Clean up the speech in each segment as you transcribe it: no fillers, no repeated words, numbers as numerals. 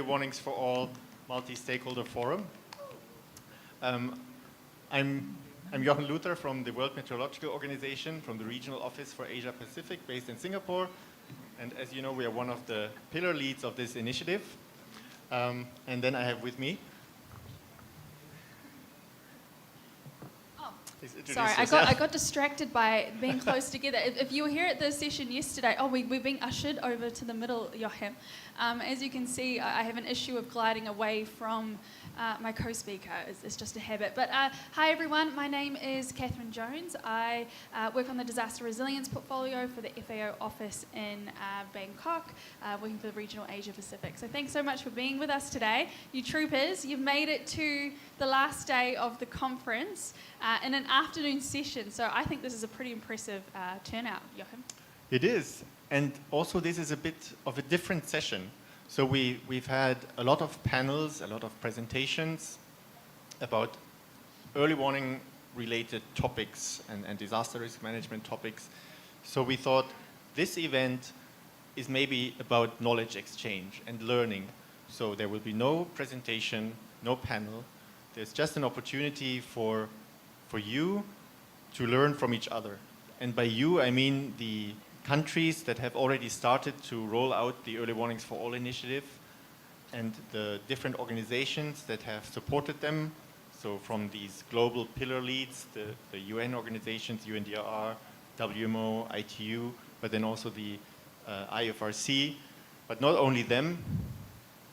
Warnings for All Multi-Stakeholder Forum. I'm Jochen Luther from the World Meteorological Organization, from the Regional Office for Asia Pacific, based in Singapore. And as you know, we are one of the pillar leads of this initiative. And then I have with me. Sorry, I got distracted by being close together. If you were here at the session yesterday, we're being ushered over to the middle, Joachim. As you can see, I have an issue of gliding away from my co-speaker. It's just a habit. But hi, everyone. My name is Catherine Jones. I work on the disaster resilience portfolio for the FAO office in Bangkok, working for the regional Asia Pacific. So thanks so much for being with us today. You troopers, you've made it to the last day of the conference in an afternoon session. So I think this is a pretty impressive turnout, Joachim. It is. And also this is a bit of a different session. So we've had a lot of panels, a lot of presentations about early warning related topics and disaster risk management topics. So we thought this event is maybe about knowledge exchange and learning. So there will be no presentation, no panel. There's just an opportunity for you to learn from each other. And by you, I mean the countries that have already started to roll out the Early Warnings for All initiative and the different organizations that have supported them. So from these global pillar leads, the UN organizations, UNDRR, WMO, ITU, but then also the IFRC. But not only them,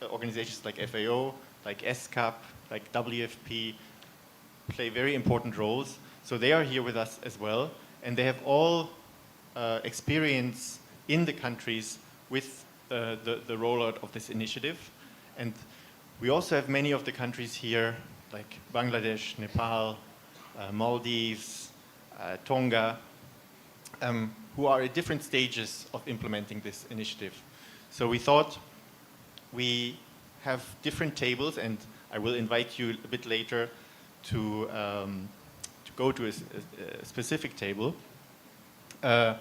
organizations like FAO, like SCAP, like WFP play very important roles. So they are here with us as well. And they have all experience in the countries with the rollout of this initiative. And we also have many of the countries here, like Bangladesh, Nepal, Maldives, Tonga, who are at different stages of implementing this initiative. So we thought we have different tables, and I will invite you a bit later to go to a specific table. To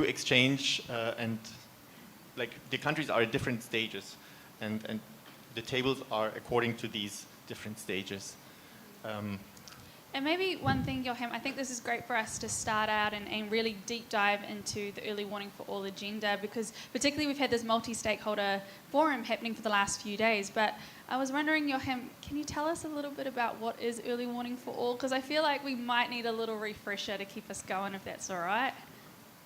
exchange and like the countries are at different stages, and the tables are according to these different stages. And maybe one thing, Joachim, I think this is great for us to start out and really deep dive into the Early Warning for All agenda, because particularly we've had this multi-stakeholder forum happening for the last few days. But I was wondering, Joachim, can you tell us a little bit about what is Early Warning for All? Because I feel like we might need a little refresher to keep us going, if that's all right.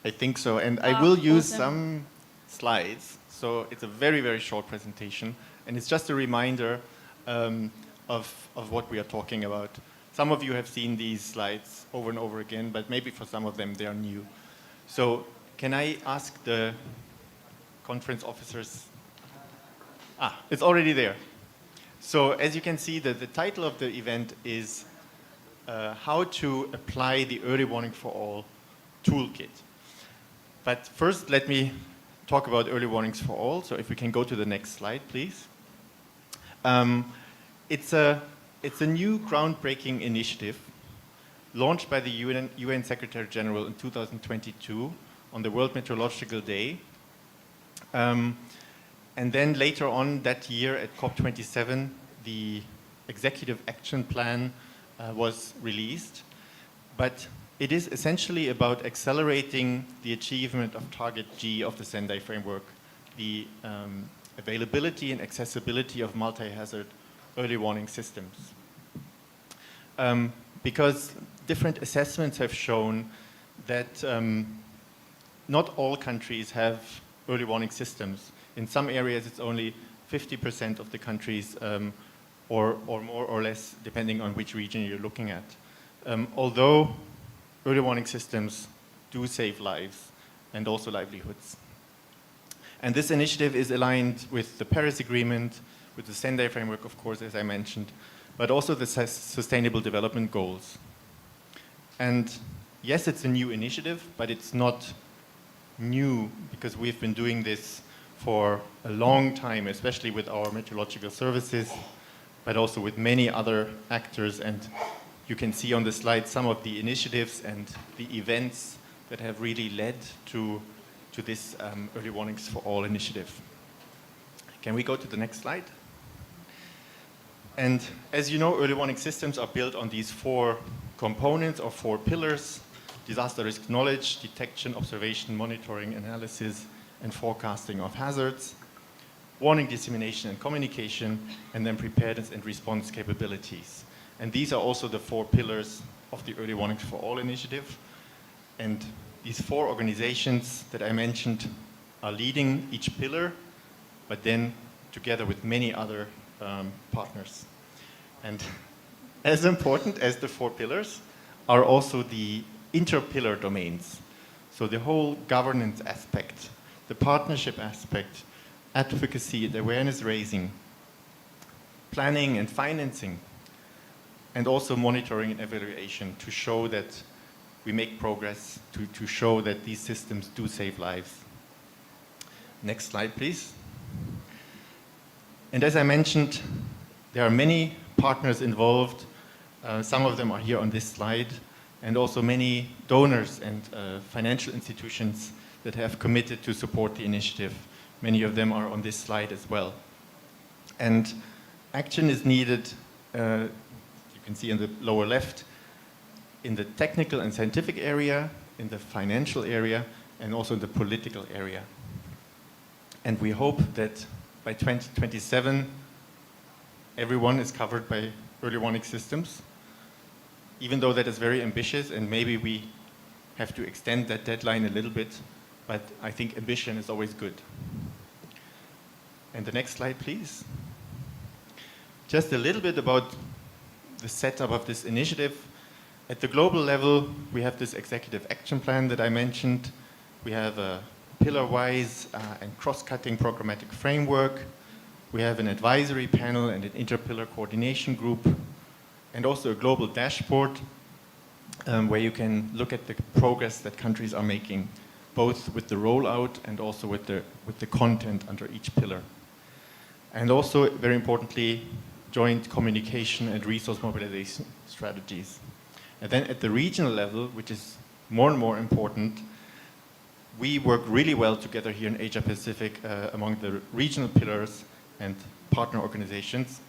I think so, and I will use awesome. some slides. So it's a very, very short presentation, and it's just a reminder of what we are talking about. Some of you have seen these slides over and over again, but maybe for some of them they are new. So can I ask the conference officers? It's already there. So as you can see, the title of the event is How to Apply the Early Warning for All toolkit. But first, let me talk about Early Warnings for All. So if we can go to the next slide, please. It's a new groundbreaking initiative launched by the UN Secretary General in 2022 on the World Meteorological Day. And then later on that year at COP27, the Executive Action Plan was released. But it is essentially about accelerating the achievement of Target G of the Sendai Framework, the availability and accessibility of multi-hazard early warning systems. Because different assessments have shown that not all countries have early warning systems. In some areas, it's only 50% of the countries, or more or less, depending on which region you're looking at. Although early warning systems do save lives and also livelihoods. And this initiative is aligned with the Paris Agreement, with the Sendai Framework, of course, as I mentioned, but also the Sustainable Development Goals. And yes, it's a new initiative, but it's not new because we've been doing this for a long time, especially with our meteorological services, but also with many other actors. And you can see on the slide some of the initiatives and the events that have really led to this Early Warnings for All initiative. Can we go to the next slide? And as you know, early warning systems are built on these 4 components or 4 pillars: disaster risk knowledge, detection, observation, monitoring, analysis, and forecasting of hazards, warning dissemination and communication, and then preparedness and response capabilities. And these are also the 4 pillars of the Early Warnings for All initiative. And these 4 organizations that I mentioned are leading each pillar, but then together with many other partners. And as important as the 4 pillars are also the inter-pillar domains. So the whole governance aspect, the partnership aspect, advocacy and awareness raising, planning and financing, and also monitoring and evaluation to show that we make progress, to show that these systems do save lives. Next slide, please. And as I mentioned, there are many partners involved. Some of them are here on this slide, and also many donors and financial institutions that have committed to support the initiative. Many of them are on this slide as well. And action is needed, you can see in the lower left, in the technical and scientific area, in the financial area, and also in the political area. And we hope that by 2027, everyone is covered by early warning systems, even though that is very ambitious, and maybe we have to extend that deadline a little bit, but I think ambition is always good. And the next slide, please. Just a little bit about the setup of this initiative. At the global level, we have this executive action plan that I mentioned. We have a pillar-wise and cross-cutting programmatic framework. We have an advisory panel and an inter-pillar coordination group, and also a global dashboard where you can look at the progress that countries are making, both with the rollout and also with the content under each pillar. And also, very importantly, joint communication and resource mobilization strategies. And then at the regional level, which is more and more important, we work really well together here in Asia Pacific among the regional pillars and partner organizations.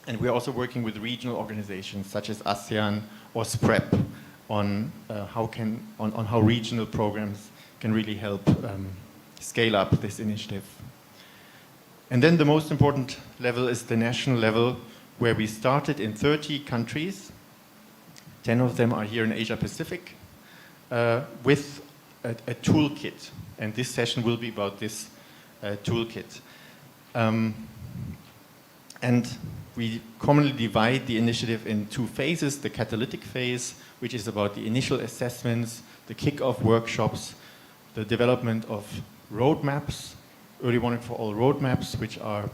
And we're also working with regional organizations such as ASEAN or SPREP on how regional programs can really help scale up this initiative. And then the most important level is the national level, where we started in 30 countries. 10 of them are here in Asia Pacific, with a toolkit. And this session will be about this toolkit. And we commonly divide the initiative in 2 phases: the catalytic phase, which is about the initial assessments, the kick-off workshops, the development of roadmaps, early warning for all roadmaps, which are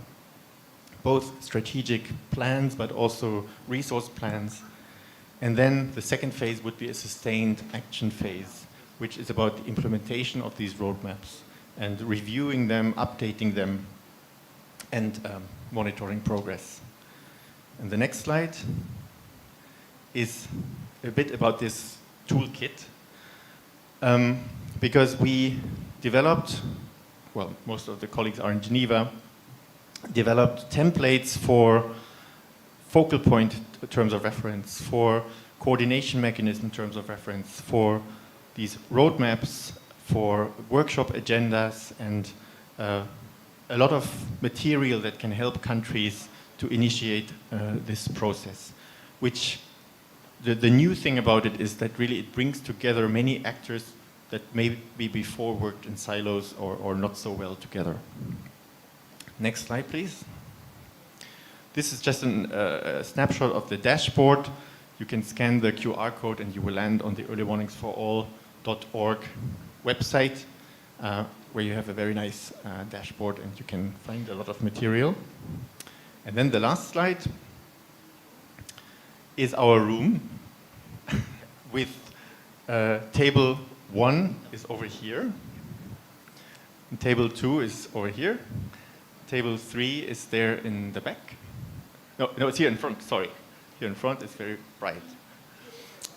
both strategic plans but also resource plans. And then the second phase would be a sustained action phase, which is about the implementation of these roadmaps and reviewing them, updating them, and monitoring progress. And the next slide is a bit about this toolkit, because we developed, well, most of the colleagues are in Geneva, developed templates for focal point terms of reference, for coordination mechanism terms of reference, for these roadmaps, for workshop agendas, and a lot of material that can help countries to initiate this process. Which the new thing about it is that really it brings together many actors that maybe before worked in silos or not so well together. Next slide, please. This is just a snapshot of the dashboard. You can scan the QR code and you will land on the earlywarningsforall.org website, where you have a very nice dashboard and you can find a lot of material. And then the last slide is our room with table 1 is over here, and table 2 is over here, table 3 is there in the back. No, it's here in front, sorry. Here in front, it's very bright.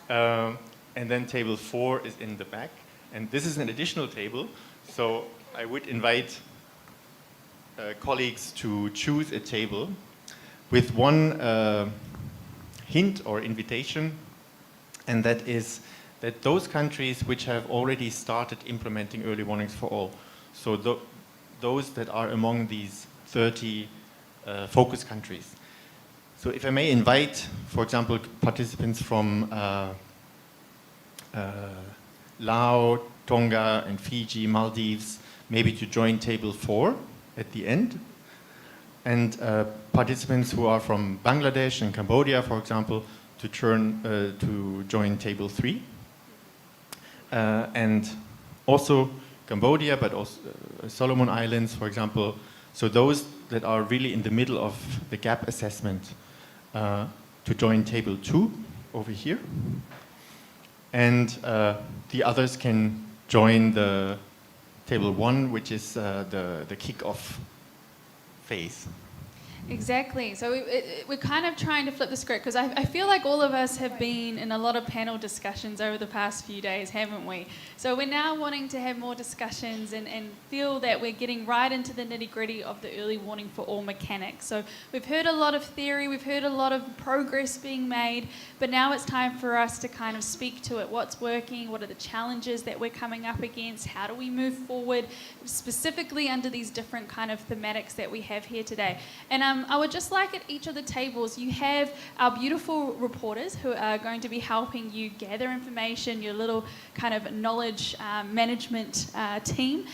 And then table 4 is in the back. And this is an additional table, so I would invite colleagues to choose a table with one hint or invitation, and that is that those countries which have already started implementing early warnings for all, so those that are among these 30 focus countries. So if I may invite, for example, participants from Laos, Tonga, and Fiji, Maldives, maybe to join table 4 at the end. And participants who are from Bangladesh and Cambodia, for example, to join table 3. And also Cambodia, but also Solomon Islands, for example. So those that are really in the middle of the gap assessment to join table 2 over here. And the others can join the table 1, which is the kick-off phase. Exactly. So we're kind of trying to flip the script, because I feel like all of us have been in a lot of panel discussions over the past few days, haven't we? So we're now wanting to have more discussions and feel that we're getting right into the nitty-gritty of the early warning for all mechanics. So we've heard a lot of theory, we've heard a lot of progress being made, but now it's time for us to kind of speak to it. What's working? What are the challenges that we're coming up against? How do we move forward, specifically under these different kind of thematics that we have here today? And I would just like at each of the tables, you have our beautiful reporters who are going to be helping you gather information, your little kind of knowledge management team.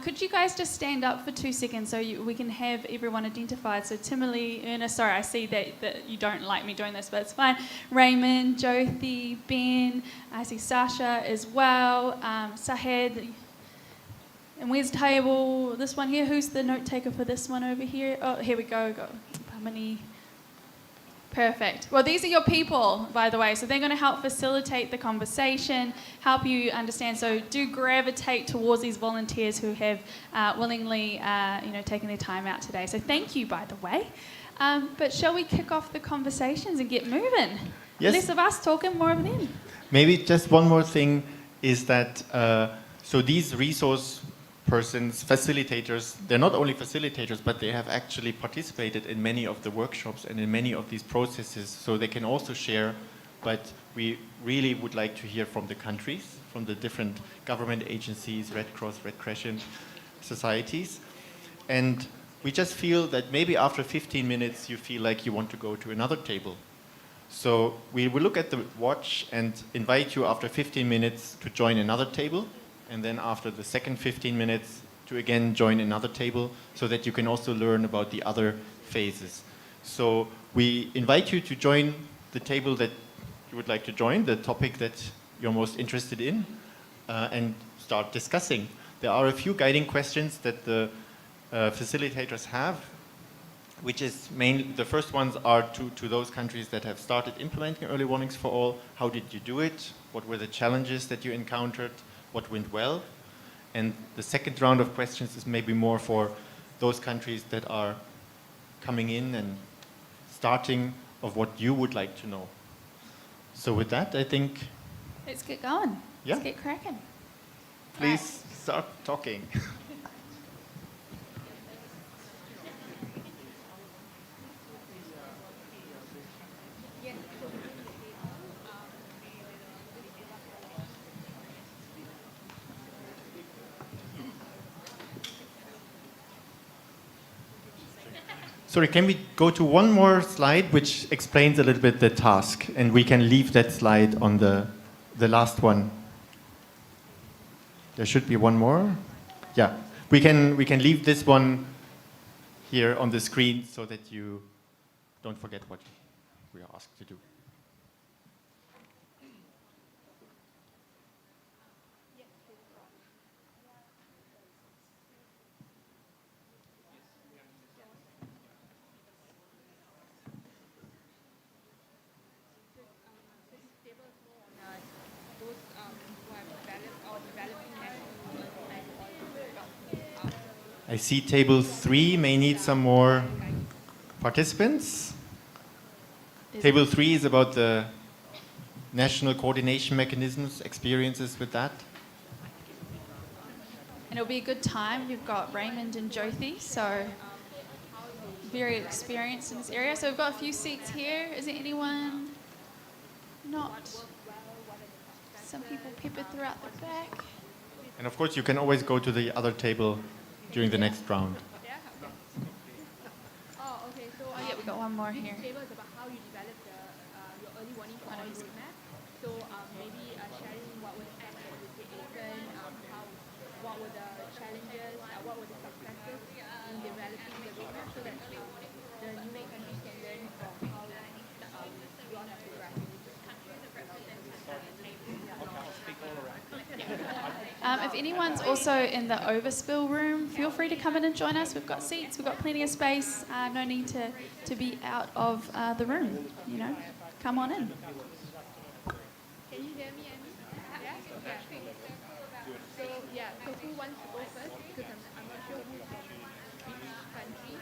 Could you guys just stand up for 2 seconds so we can have everyone identified? So Timberly, Ernest, sorry, I see that you don't like me doing this, but it's fine. Raymond, Jyothi, Ben, I see Sasha as well, Sahed. And where's table? This one here. Who's the note taker for this one over here? Oh, here we go. Pamani. Perfect. Well, these are your people, by the way. So they're going to help facilitate the conversation, help you understand. So do gravitate towards these volunteers who have willingly, taken their time out today. So thank you, by the way. But shall we kick off the conversations and get moving? Yes. Less of us talking, more of them. Maybe just one more thing is that so these resource persons, facilitators, they're not only facilitators, but they have actually participated in many of the workshops and in many of these processes, so they can also share. But we really would like to hear from the countries, from the different government agencies, Red Cross, Red Crescent societies. And we just feel that maybe after 15 minutes you feel like you want to go to another table. So we will look at the watch and invite you after 15 minutes to join another table, and then after the second 15 minutes to again join another table, so that you can also learn about the other phases. So we invite you to join the table that you would like to join, the topic that you're most interested in, and start discussing. There are a few guiding questions that the facilitators have, which is mainly, the first ones are to those countries that have started implementing early warnings for all. How did you do it? What were the challenges that you encountered? What went well? And the second round of questions is maybe more for those countries that are coming in and starting, of what you would like to know. So with that, I think... Let's get going. Yeah. Let's get cracking. Please start talking. Sorry, can we go to one more slide which explains a little bit the task, and we can leave that slide on the last one. There should be one more. Yeah, we can leave this one here on the screen so that you don't forget what we are asked to do. I see table 3 may need some more participants. Table 3 is about the national coordination mechanisms, experiences with that. And it'll be a good time. You've got Raymond and Jyothi, so very experienced in this area. So we've got a few seats here. Is there anyone not? Some people peppered throughout the back. And of course, you can always go to the other table during the next round. Oh, yeah, we got one more here. Table is about how you develop your early warning for all roadmap. So maybe sharing what was actions was taken, what were the challenges, what were the successes in developing the roadmap, so that the new countries can learn from how you all have progressed. If anyone's also in the overspill room, feel free to come in and join us. We've got seats, we've got plenty of space. No need to be out of the room, you know. Come on in. Can you hear me, Amy? Yeah? So who wants to go first? Because I'm not sure which country.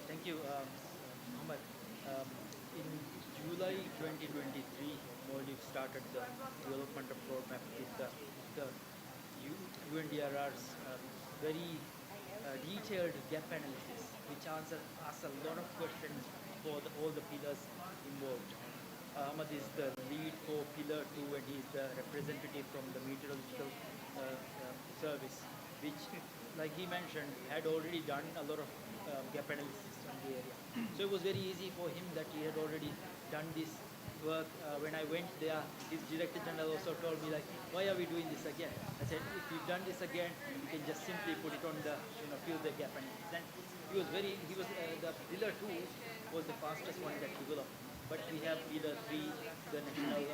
Thank you, Mohammed. In July 2023, Maldives started the development of roadmap with the UNDRR's very detailed gap analysis, which asks a lot of questions for all the pillars involved. Ahmad is the lead for Pillar 2, and he is the representative from the meteorological service, which, like he mentioned, had already done a lot of gap analysis on the area. So it was very easy for him that he had already done this work. When I went there, his director general also told me, like, why are we doing this again? I said, if you've done this again, you can just simply put it on the, fill the gap analysis. And the Pillar 2 was the fastest one that developed. But we have Pillar 3, the National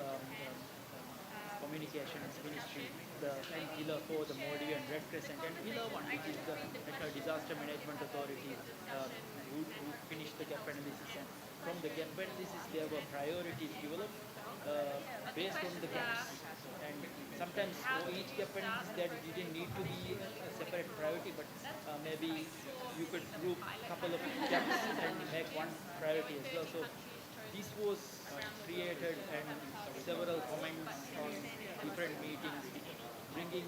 Communications Ministry, and Pillar 4, the Maldivian Red Crescent, and Pillar 1, which is the National Disaster Management Authority, who finished the gap analysis. And from the gap analysis, there were priorities developed based on the gaps. And sometimes for each gap analysis, there didn't need to be a separate priority, but maybe you could group a couple of gaps and make one priority as well. So this was created, and several comments on different meetings, bringing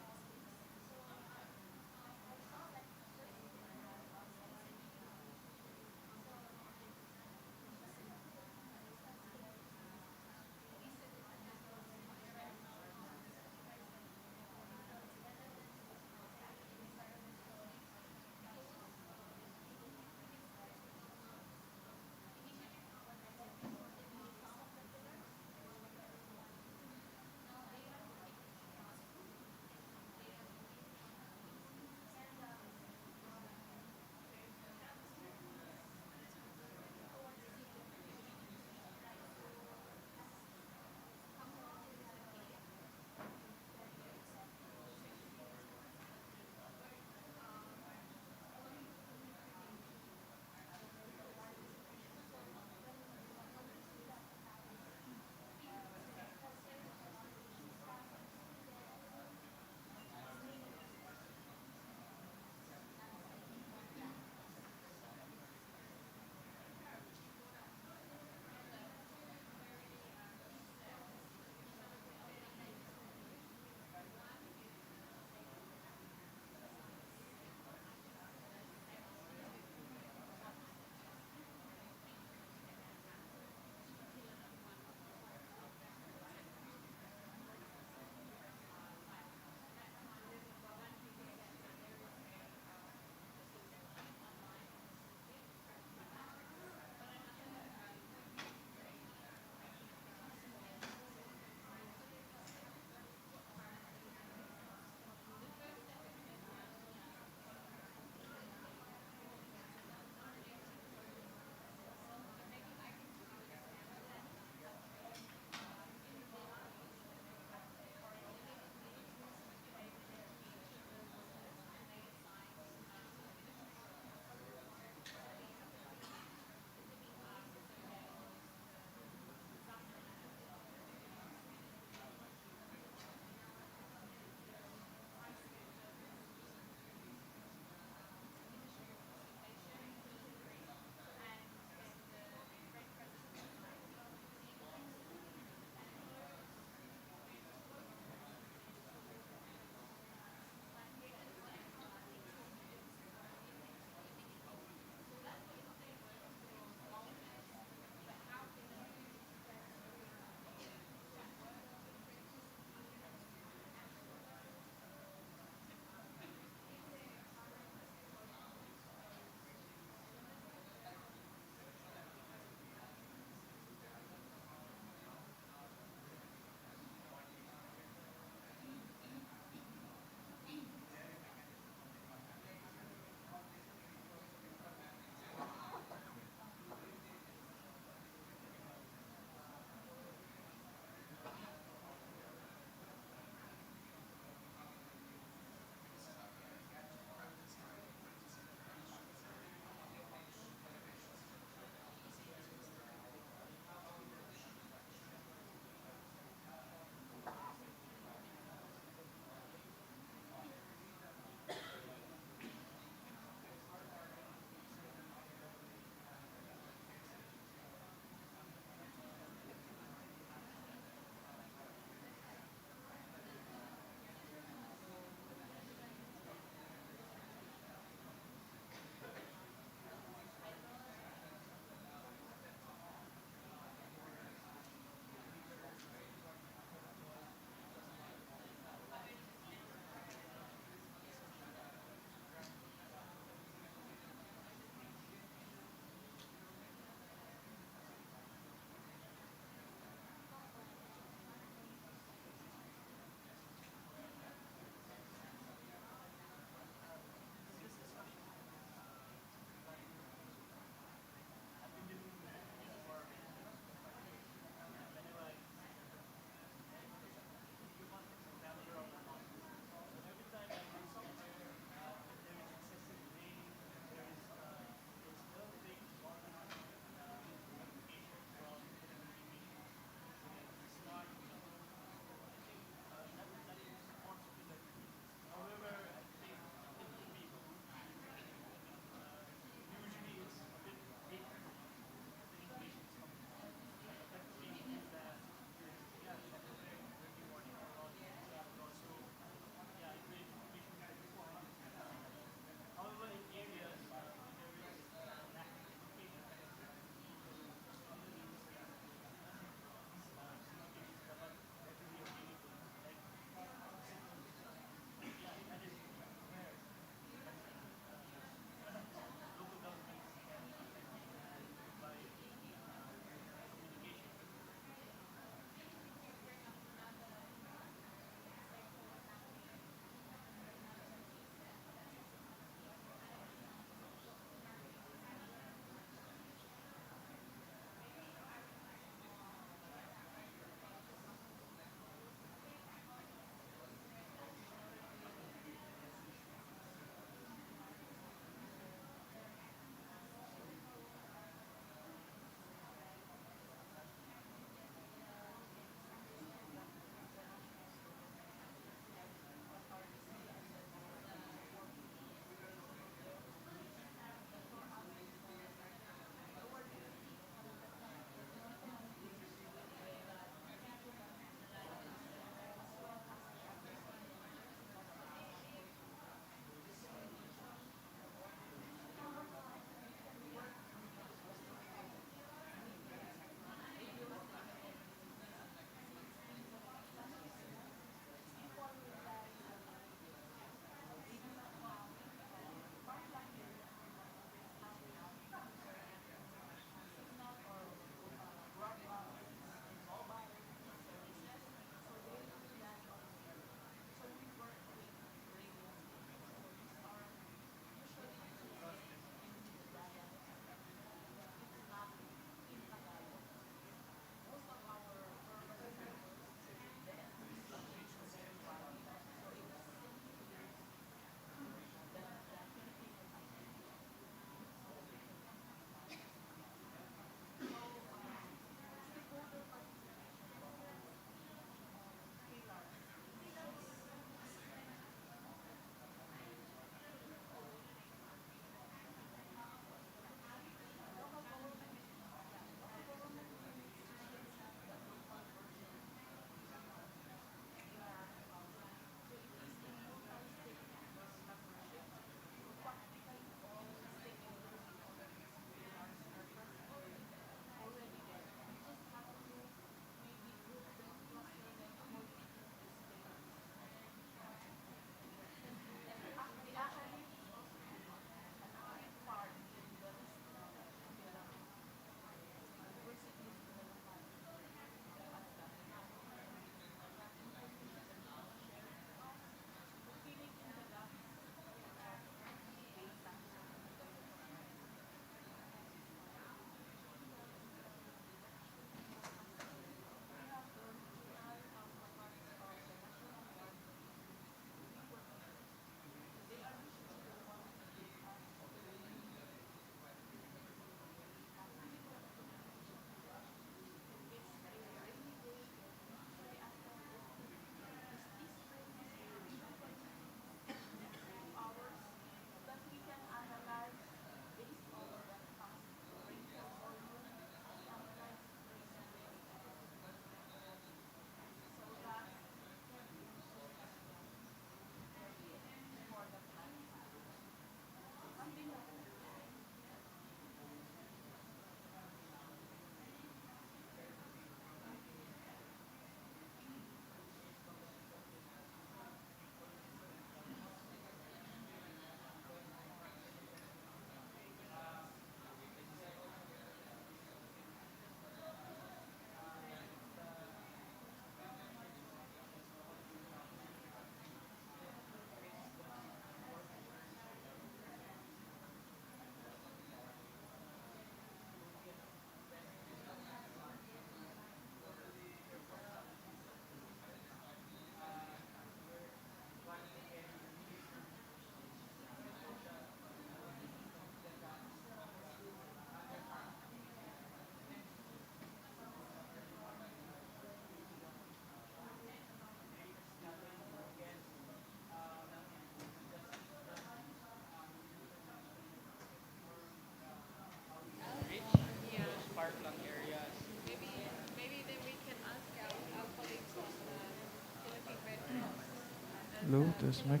Hello, there's mic.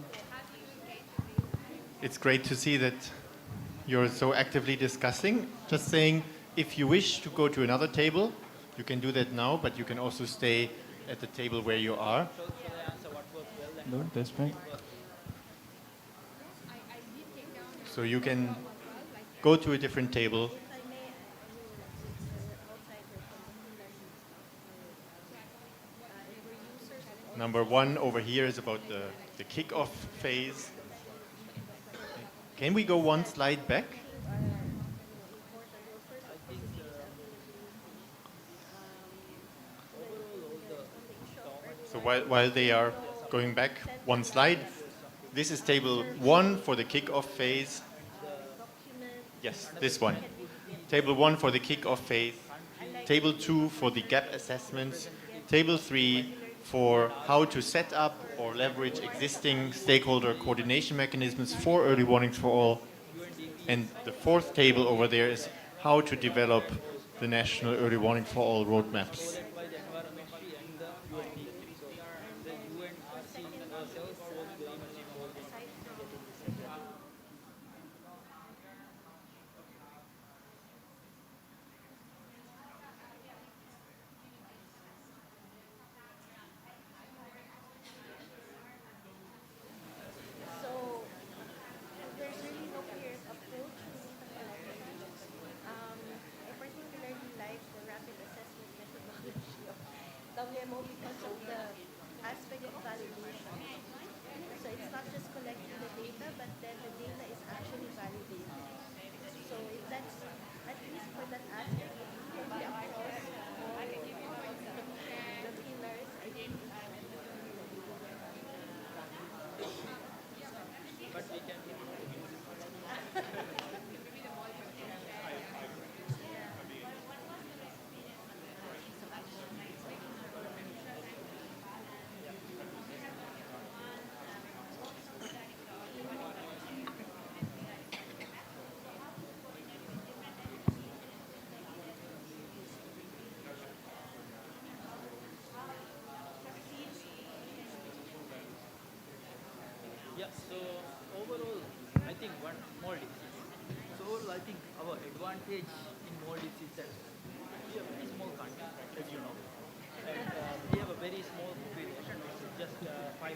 It's great to see that you're so actively discussing. Just saying, if you wish to go to another table, you can do that now, but you can also stay at the table where you are. Shall I answer what worked well and Hello, there's mic. So you can go to a different table. Number one over here is about the kickoff phase. Can we go one slide back? So while they are going back one slide, this is table one for the kickoff phase. Yes, this one. Table one for the kickoff phase. Table two for the gap assessments. Table three for how to set up or leverage existing stakeholder coordination mechanisms for early warnings for all. And the fourth table over there is how to develop the national early warning for all roadmaps. by the environment and the UNDP. So the UNRC ourselves was very much involved in getting this agenda. So there's really no clear approach to data collection. I particularly like the rapid assessment methodology of WMO because of the aspect of validation. So it's not just collecting the data, but then the data is actually validated. So if that's, at least for that aspect, it can be across all the pillars, I think But we can Yeah, so overall, I think one Maldives. So overall, I think our advantage in Maldives is that we are a very small country, as you know, and we have a very small population, which is just 500,000,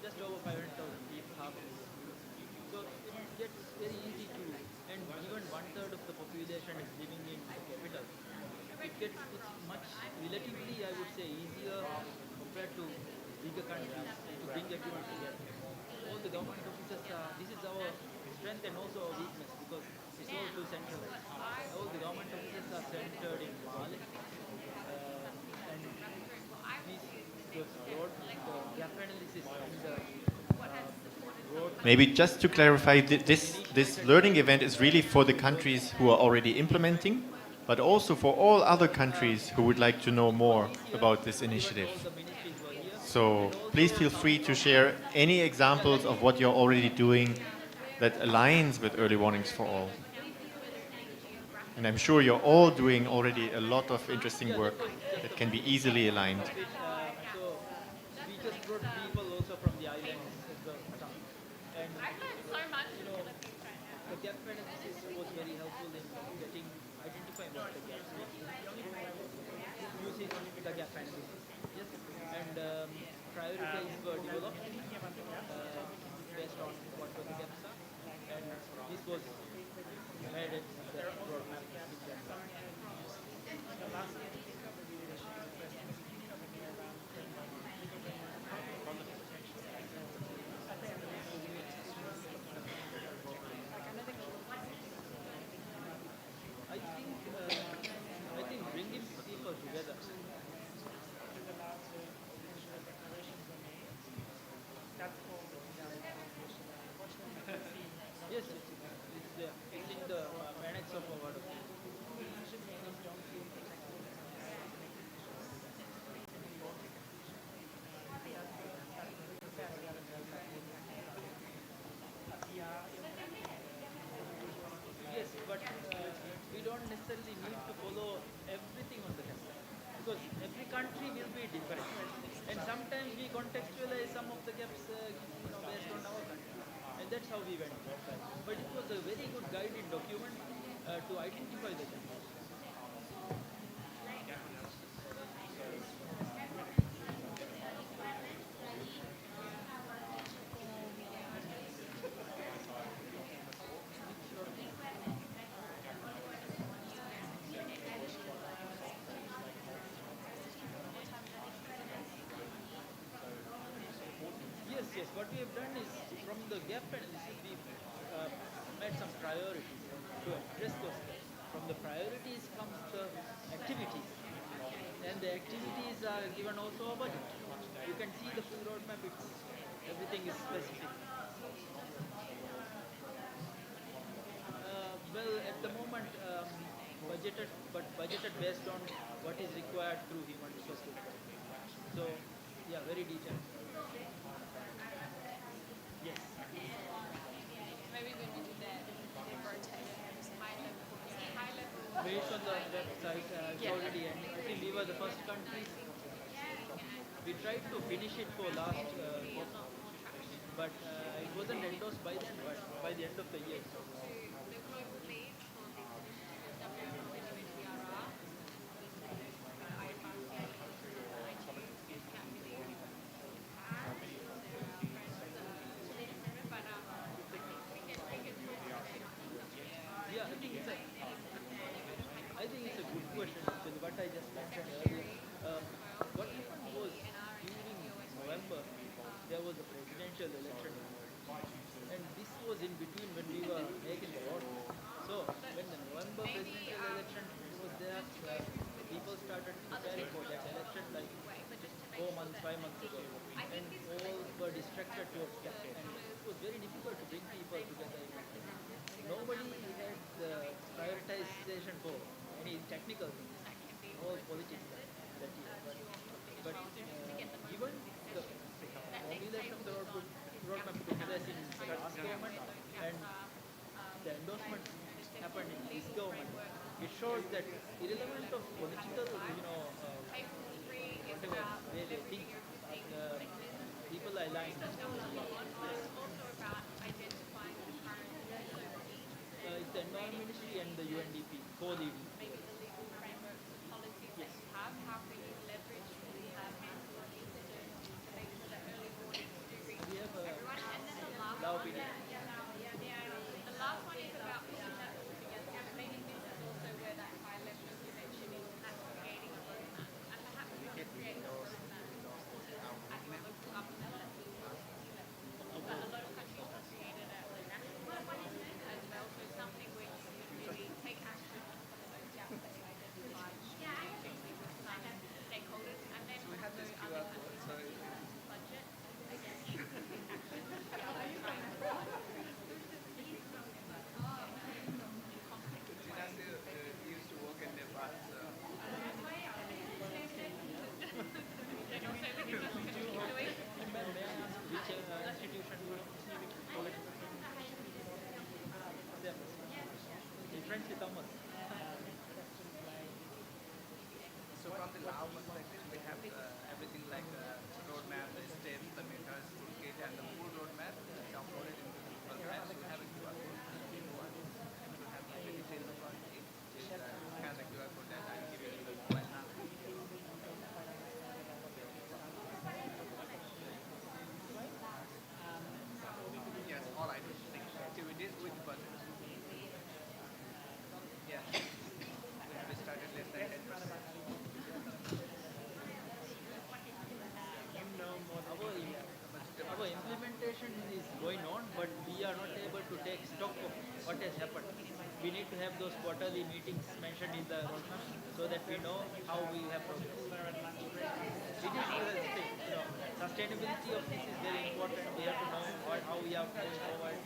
just over 500,000 people, half of it. So it gets very easy to, and even one-third of the population is living in the capital. It's much relatively, I would say, easier compared to bigger countries to bring everyone together. All the government offices are, this is our strength and also our weakness because it's all too centralized. All the government offices are centered in Mali, and this, the road, the gap analysis and the road. Maybe just to clarify, this learning event is really for the countries who are already implementing, but also for all other countries who would like to know more about this initiative. The ministries were here. So please feel free to share any examples of what you're already doing that aligns with early warnings for all. And I'm sure you're all doing already a lot of interesting work that can be easily aligned. So we just brought people also from the islands as well. And you know, the gap analysis was very helpful in identifying what the gaps were. Using the gap analysis. Yes. And priorities were developed based on what the gaps are. And this was made at the roadmap. I think bringing people together. Yes, it's there. It's in the minutes of our. Yes, but we don't necessarily need to follow everything on the guidelines because every country will be different, and sometimes we contextualize some of the that's how we went about that. But it was a very good guided document to identify the challenges. Yes, yes. What we have done is from the gap analysis, we made some priorities to address those gaps. From the priorities comes the activities, and the activities are given also a budget. You can see the full roadmap. It's everything is specific. Well, at the moment, budgeted based on what is required through human resource development. So, yeah, very detailed. Yes. Maybe when we do that, they rotate just high level. Based on the website, it's Yeah. already ended. I think we were the first country. We tried to finish it for last, but it wasn't endorsed by then, but by the end of the year. So, The global lead for this initiative, EW4All yeah, I think it's a good question. Actually, what I just mentioned earlier. What happened was during November, there was a presidential election, and this was in between when we were making the roadmap. So when the November presidential election was there, people started preparing for that election like 4 months, 5 months ago, and all were distracted towards that, and it was very difficult to bring people together. Nobody had the prioritization for any technical things, all politics that year. But given the formulation of the roadmap took place in last government and the endorsement happened in this government, it shows that irrelevant of political, whatever way they think, people are aligned. It's the Environment Ministry and the UNDP co-leading. We have a law opinion. The last one is about putting that all together. Maybe this is also where that high level intervention is, and that's creating a roadmap. And perhaps we can create a roadmap at the local government level. But a lot of countries have created at the national level as well. So something where you can really take action on some of those gaps that you identified with some stakeholders, and then also other countries have budget. Used to work in Nepal. May I ask which institution you college? In French with Thomas. So from the Lao perspective, we have everything like roadmap, the steps, the methods, toolkit, and the full roadmap downloaded into the Google Maps. We have a QR code. If you want to have the details about it, just scan the QR code that I'll give you in the mobile now. Yes, all items, activities with budget. Yeah, we have started less than 10%. Our implementation is going on, but we are not able to take stock of what has happened. We need to have those quarterly meetings mentioned in the roadmap so that we know how we have progressed. It is the thing, sustainability of this is very important. We have to know how we are moving forward.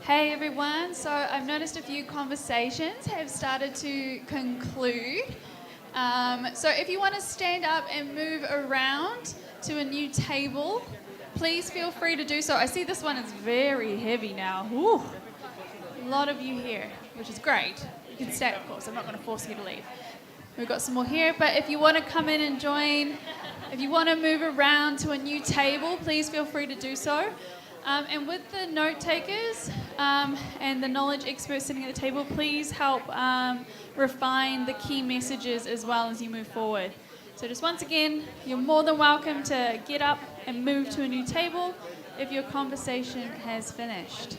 Hey everyone, so I've noticed a few conversations have started to conclude. So if you want to stand up and move around to a new table, please feel free to do so. I see this one is very heavy now. Ooh, a lot of you here, which is great. You can stay, of course. I'm not going to force you to leave. We've got some more here, but if you want to come in and join, if you want to move around to a new table, please feel free to do so. And with the note takers and the knowledge experts sitting at the table, please help refine the key messages as well as you move forward. So just once again, you're more than welcome to get up and move to a new table if your conversation has finished.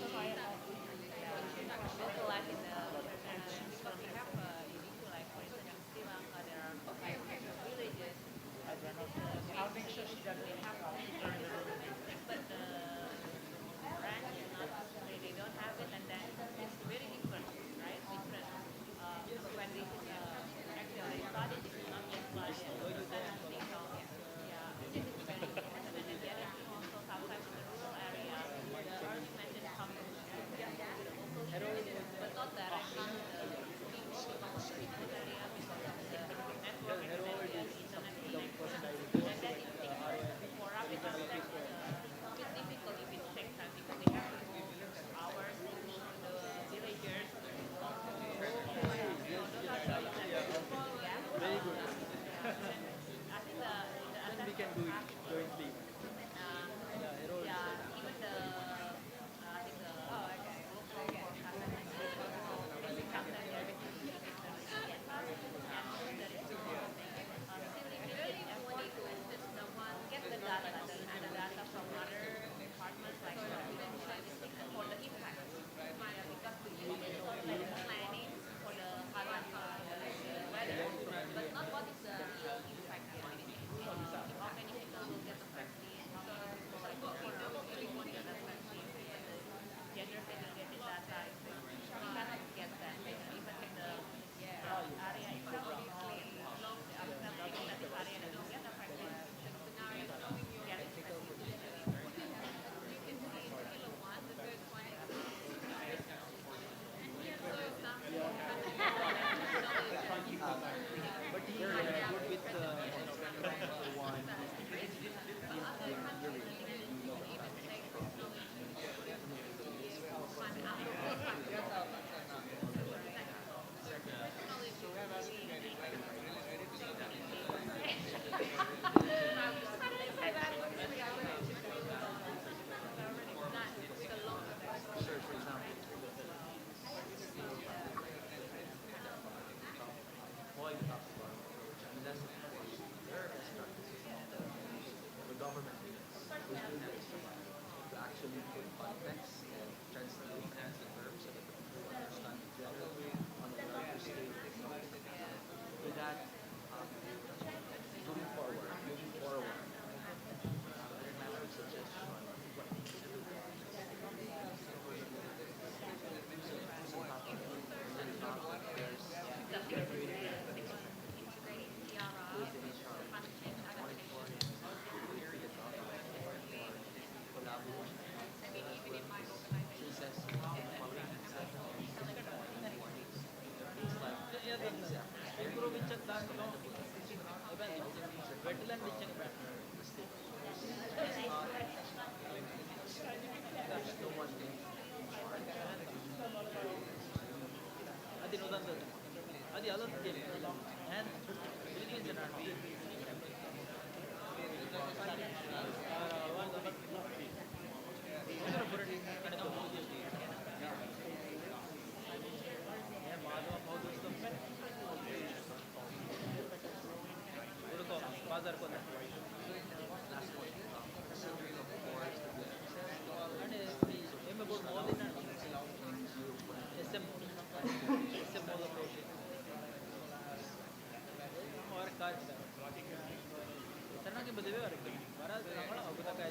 Karena kita berdua orang, para orang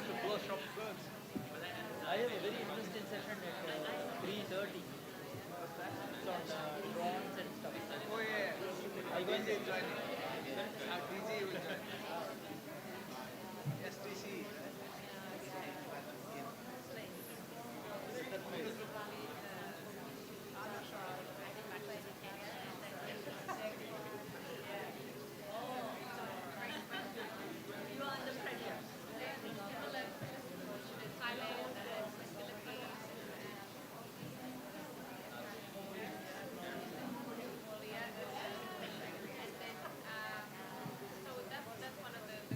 have to close shop first. I have a very interesting session at 3:30. It's on drones and stuff. Oh yeah. Are you going DJ to joining. Our DJ will join. STC. So that's one of the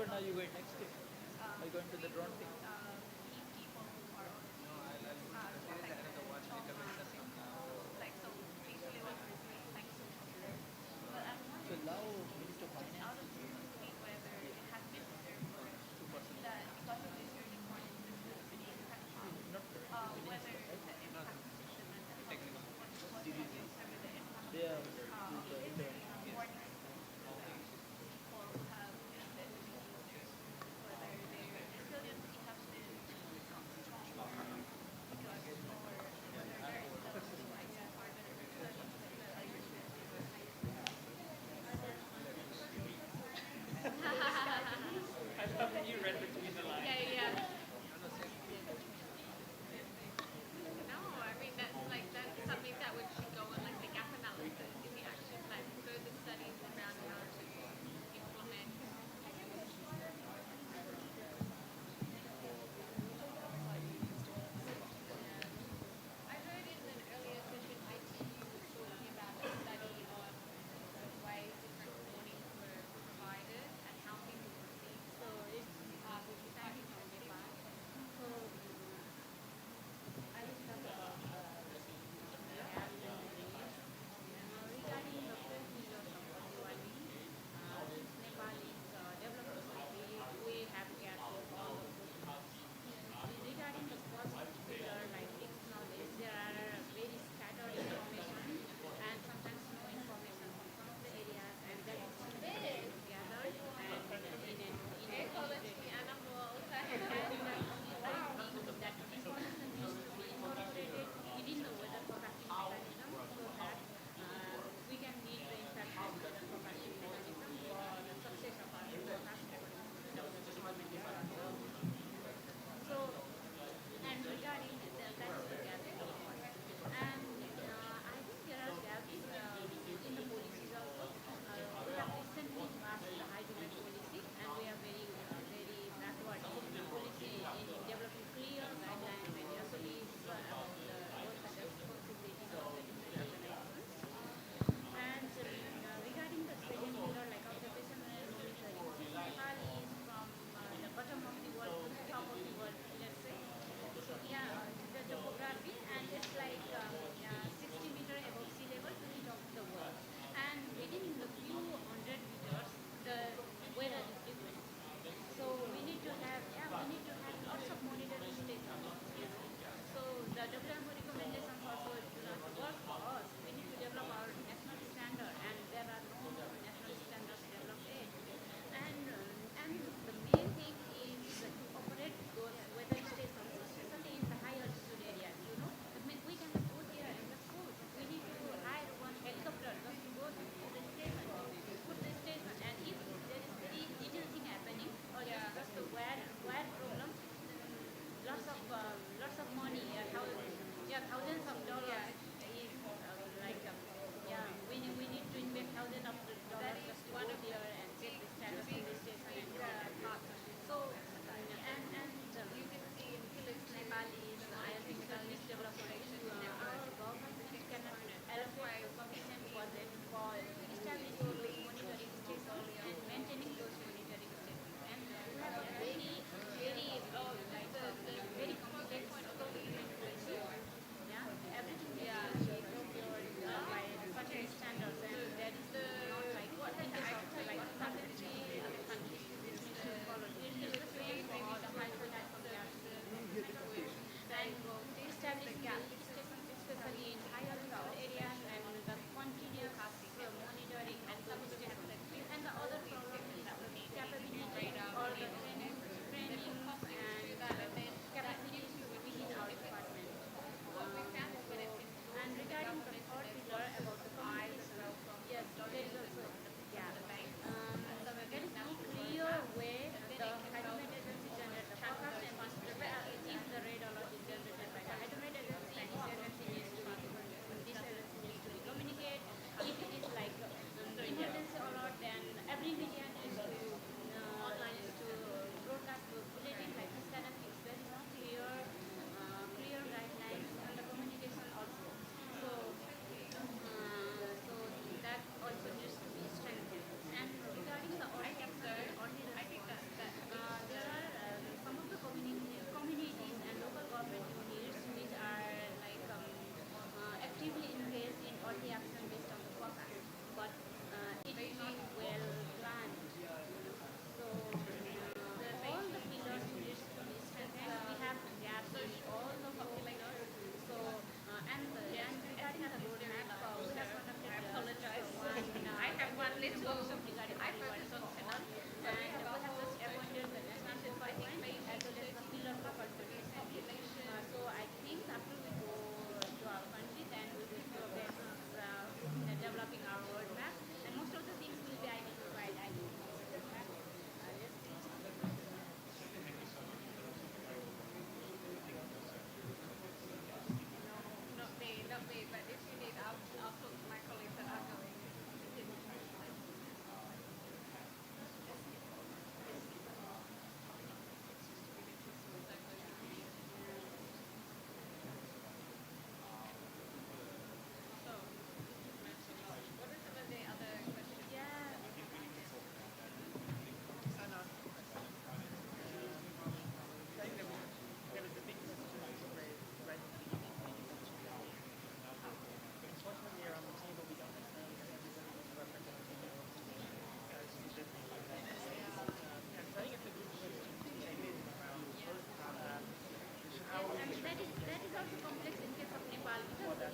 when are you going next day? Are you going to the drone thing? So now Minister of Finance is not they are in the everything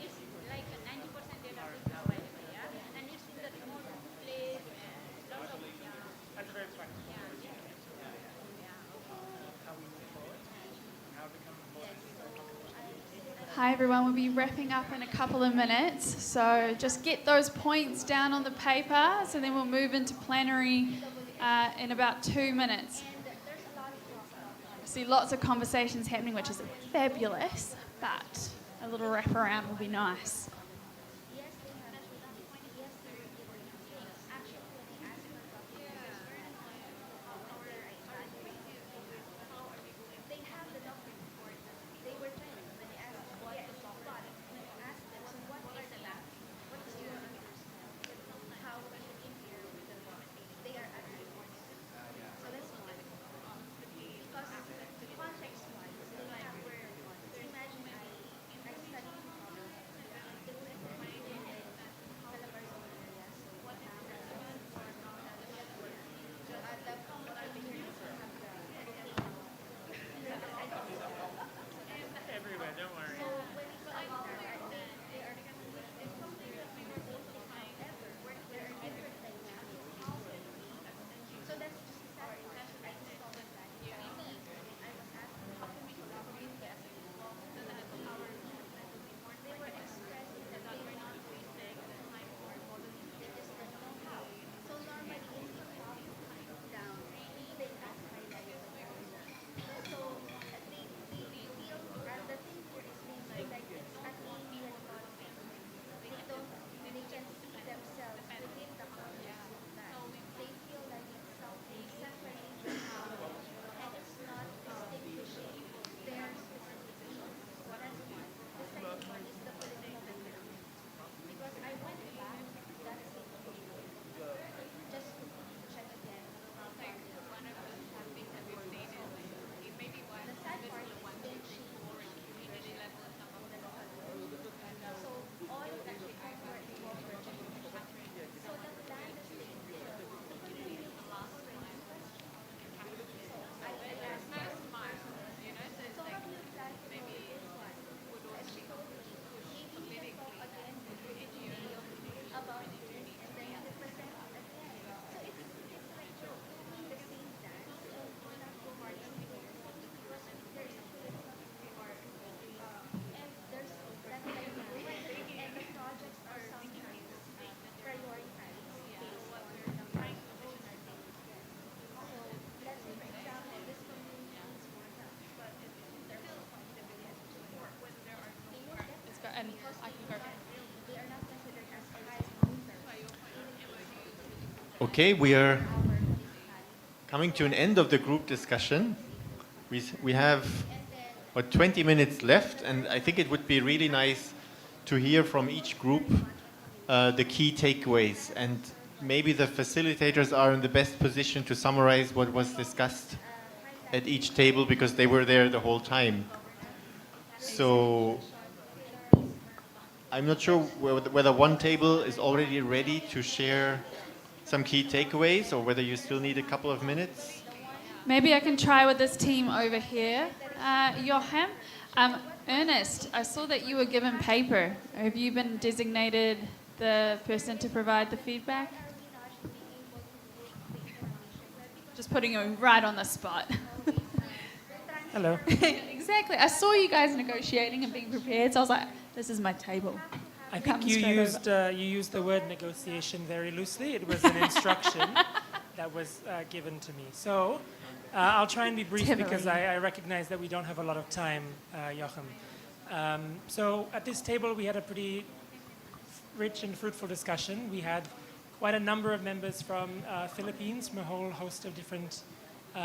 it's like 90% data is available, yeah, and it's in the remote place and lots of That's very practical. Hi everyone, we'll be wrapping up in a couple of minutes, so just get those points down on the paper, so then we'll move into plenary in about 2 minutes. I see lots of conversations happening, which is fabulous, but a little wraparound will be nice. Everywhere, don't worry. And I can go. Okay, we are coming to an end of the group discussion. We have 20 minutes left, and I think it would be really nice to hear from each group the key takeaways, and maybe the facilitators are in the best position to summarize what was discussed at each table because they were there the whole time. So I'm not sure whether one table is already ready to share some key takeaways or whether you still need a couple of minutes. Maybe I can try with this team over here. Joachim, Ernest, I saw that you were given paper. Have you been designated the person to provide the feedback? Just putting you right on the spot. Hello. Exactly. I saw you guys negotiating and being prepared, so I was like, this is my table. I Come think you straight used the word negotiation very loosely. It was an instruction that was given to me. So I'll try and be brief because I recognize that we don't have a lot of time, Joachim. So at this table we had a pretty rich and fruitful discussion. We had quite a number of members from Philippines, from a whole host of different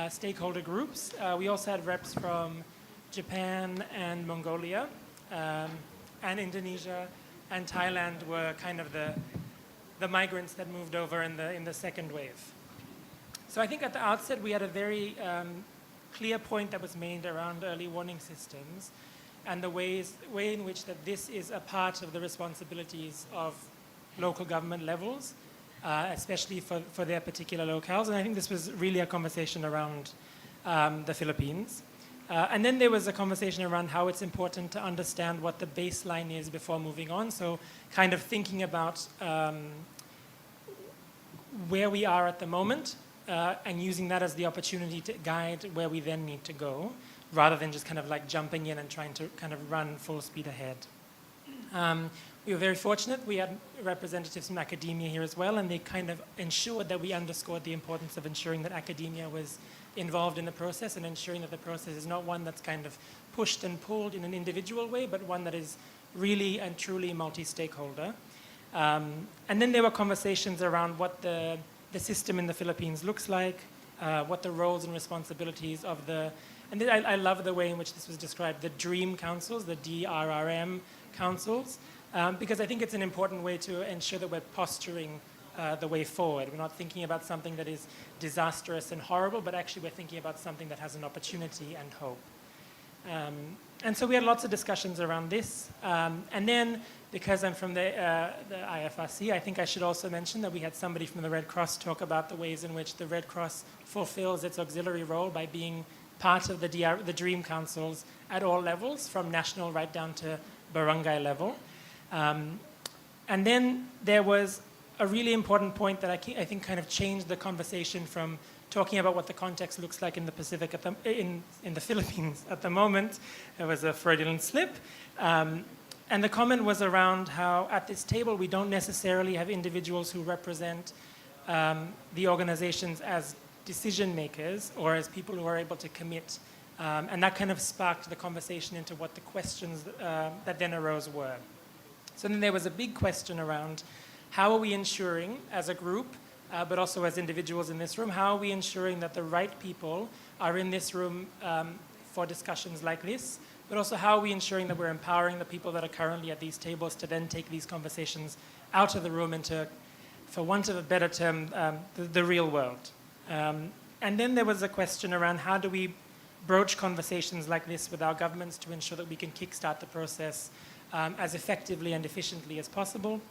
stakeholder groups. We also had reps from Japan and Mongolia, and Indonesia and Thailand were kind of the migrants that moved over in the second wave. So I think at the outset we had a very clear point that was made around early warning systems and the way in which that this is a part of the responsibilities of local government levels, especially for their particular locales. And I think this was really a conversation around the Philippines. And then there was a conversation around how it's important to understand what the baseline is before moving on. So kind of thinking about where we are at the moment and using that as the opportunity to guide where we then need to go, rather than just kind of like jumping in and trying to kind of run full speed ahead. We were very fortunate. We had representatives from academia here as well, and they kind of ensured that we underscored the importance of ensuring that academia was involved in the process and ensuring that the process is not one that's kind of pushed and pulled in an individual way, but one that is really and truly multi-stakeholder. And then there were conversations around what the system in the Philippines looks like, what the roles and responsibilities of the, and I love the way in which this was described, the DREAM councils, the DRRM councils, because I think it's an important way to ensure that we're posturing the way forward. We're not thinking about something that is disastrous and horrible, but actually we're thinking about something that has an opportunity and hope. And so we had lots of discussions around this. And then, because I'm from the IFRC, I think I should also mention that we had somebody from the Red Cross talk about the ways in which the Red Cross fulfills its auxiliary role by being part of the DREAM councils at all levels, from national right down to barangay level. And then there was a really important point that I think kind of changed the conversation from talking about what the context looks like in the Pacific, in the Philippines at the moment. It was a Freudian slip. And the comment was around how at this table we don't necessarily have individuals who represent the organizations as decision makers or as people who are able to commit. And that kind of sparked the conversation into what the questions that then arose were. So then there was a big question around how are we ensuring as a group, but also as individuals in this room, how are we ensuring that the right people are in this room for discussions like this, but also how are we ensuring that we're empowering the people that are currently at these tables to then take these conversations out of the room into, for want of a better term, the real world. And then there was a question around how do we broach conversations like this with our governments to ensure that we can kickstart the process as effectively and efficiently as possible.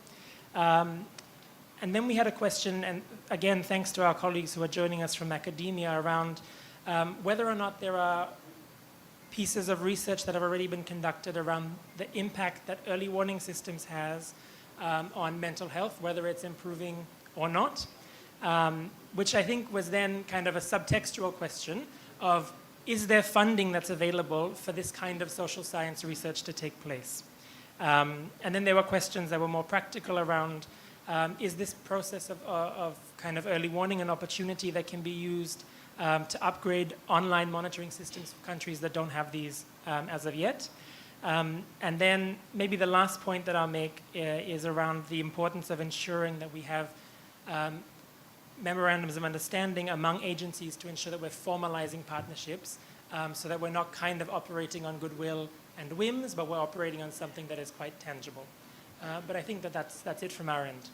And then we had a question, and again, thanks to our colleagues who are joining us from academia, around whether or not there are pieces of research that have already been conducted around the impact that early warning systems has on mental health, whether it's improving or not, which I think was then kind of a subtextual question of, is there funding that's available for this kind of social science research to take place? And then there were questions that were more practical around, is this process of kind of early warning an opportunity that can be used to upgrade online monitoring systems for countries that don't have these as of yet? And then maybe the last point that I'll make is around the importance of ensuring that we have memorandums of understanding among agencies to ensure that we're formalizing partnerships so that we're not kind of operating on goodwill and whims, but we're operating on something that is quite tangible. But I think that that's it from our end.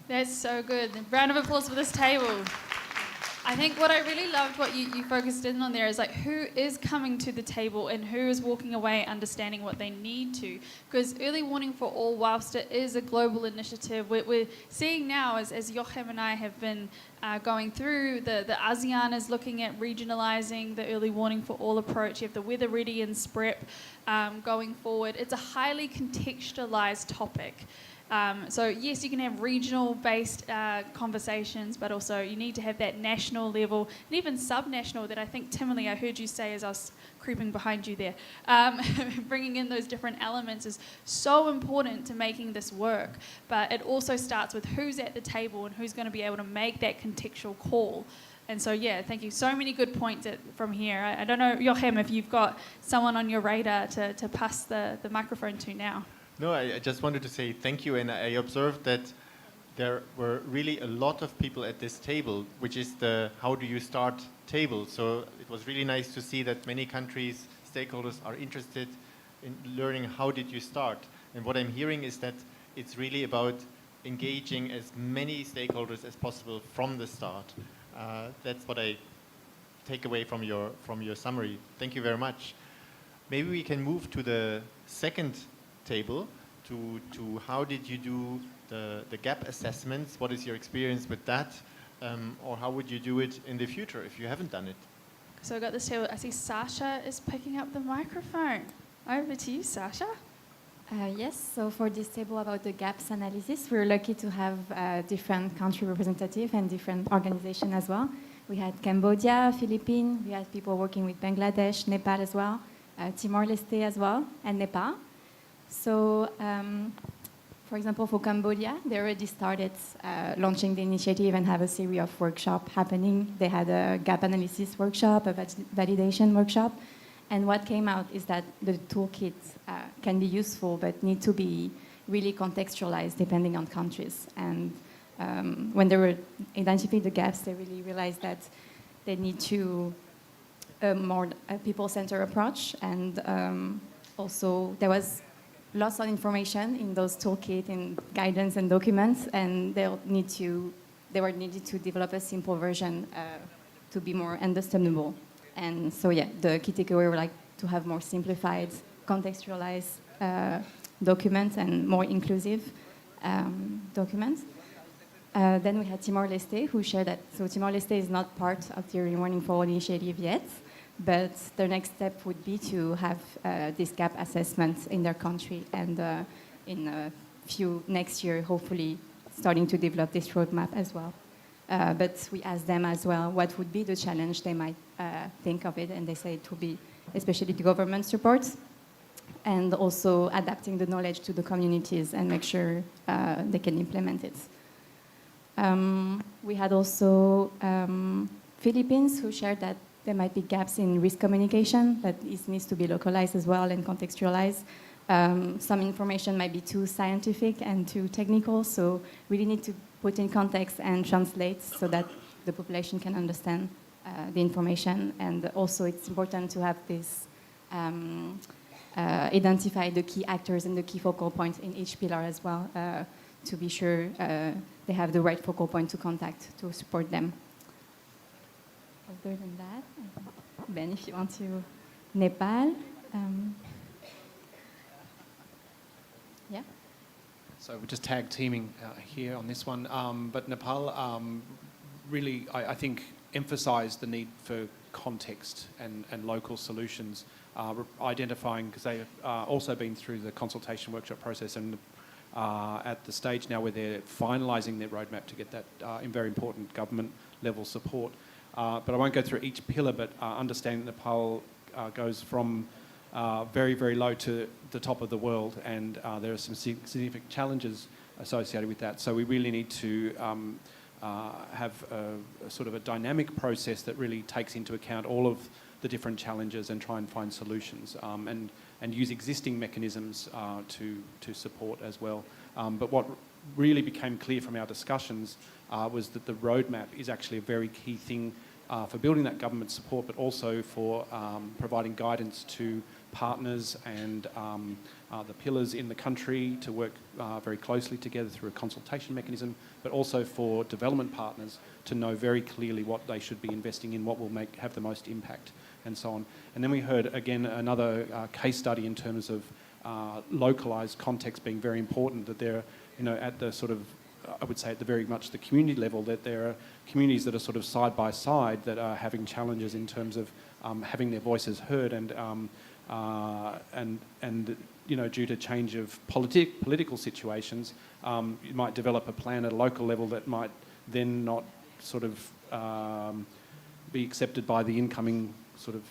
That's so good. Round of applause for this table. I think what I really loved what you focused in on there is like who is coming to the table and who is walking away understanding what they need to. Because Early Warning for All, whilst it is a global initiative, we're seeing now as Joachim and I have been going through, the ASEAN is looking at regionalizing the Early Warning for All approach. You have the Weather Ready and SPREP going forward. It's a highly contextualized topic. So yes, you can have regional-based conversations, but also you need to have that national level and even sub-national that I think, Timothy, I heard you say as I was creeping behind you there, bringing in those different elements is so important to making this work. But it also starts with who's at the table and who's going to be able to make that contextual call. And so, yeah, thank you. So many good points from here. I don't know, Joachim, if you've got someone on your radar to pass the microphone to now. No, I just wanted to say thank you, and I observed that there were really a lot of people at this table, which is the how do you start table. So it was really nice to see that many countries, stakeholders are interested in learning how did you start. And what I'm hearing is that it's really about engaging as many stakeholders as possible from the start. That's what I take away from your summary. Thank you very much. Maybe we can move to the second table to how did you do the gap assessments? What is your experience with that? Or how would you do it in the future if you haven't done it? So I got this table. I see Sasha is picking up the microphone. Over to you, Sasha. Yes, so for this table about the gaps analysis, we're lucky to have different country representatives and different organizations as well. We had Cambodia, Philippines, we had people working with Bangladesh, Nepal as well, Timor-Leste as well, and Nepal. So, for example, for Cambodia, they already started launching the initiative and have a series of workshops happening. They had a gap analysis workshop, a validation workshop. And what came out is that the toolkit can be useful, but need to be really contextualized depending on countries. And when they were identifying the gaps, they really realized that they need to more people-centered approach. And also, there was lots of information in those toolkit and guidance and documents, and they were needed to develop a simple version to be more understandable. And so, yeah, the key takeaway were like to have more simplified, contextualized documents and more inclusive documents. Then we had Timor-Leste, who shared that. So Timor-Leste is not part of the Early Warning for All initiative yet, but their next step would be to have this gap assessment in their country, and in a few next year, hopefully, starting to develop this roadmap as well. But we asked them as well what would be the challenge they might think of it, and they say it would be especially the government support and also adapting the knowledge to the communities and make sure they can implement it. We had also Philippines, who shared that there might be gaps in risk communication, that it needs to be localized as well and contextualized. Some information might be too scientific and too technical, so really need to put in context and translate so that the population can understand the information. And also it's important to have this, identify the key actors and the key focal points in each pillar as well, to be sure they have the right focal point to contact to support them. Other than that, Ben, if you want to, Nepal. Yeah. So we're just tag teaming here on this one. But Nepal really, I think, emphasised the need for context and local solutions, identifying, because they've also been through the consultation workshop process and at the stage now where they're finalising their roadmap to get that in very important government level support. But I won't go through each pillar, but understanding Nepal goes from very, very low to the top of the world, and there are some significant challenges associated with that. So we really need to have a sort of a dynamic process that really takes into account all of the different challenges and try and find solutions, and use existing mechanisms to support as well. But what really became clear from our discussions was that the roadmap is actually a very key thing for building that government support, but also for providing guidance to partners and the pillars in the country to work very closely together through a consultation mechanism, but also for development partners to know very clearly what they should be investing in, what will have the most impact, and so on. And then we heard, again, another case study in terms of localised context being very important, that they're, at the sort of, I would say at the very much the community level, that there are communities that are sort of side by side that are having challenges in terms of having their voices heard, and due to change of political situations, you might develop a plan at a local level that might then not sort of be accepted by the incoming sort of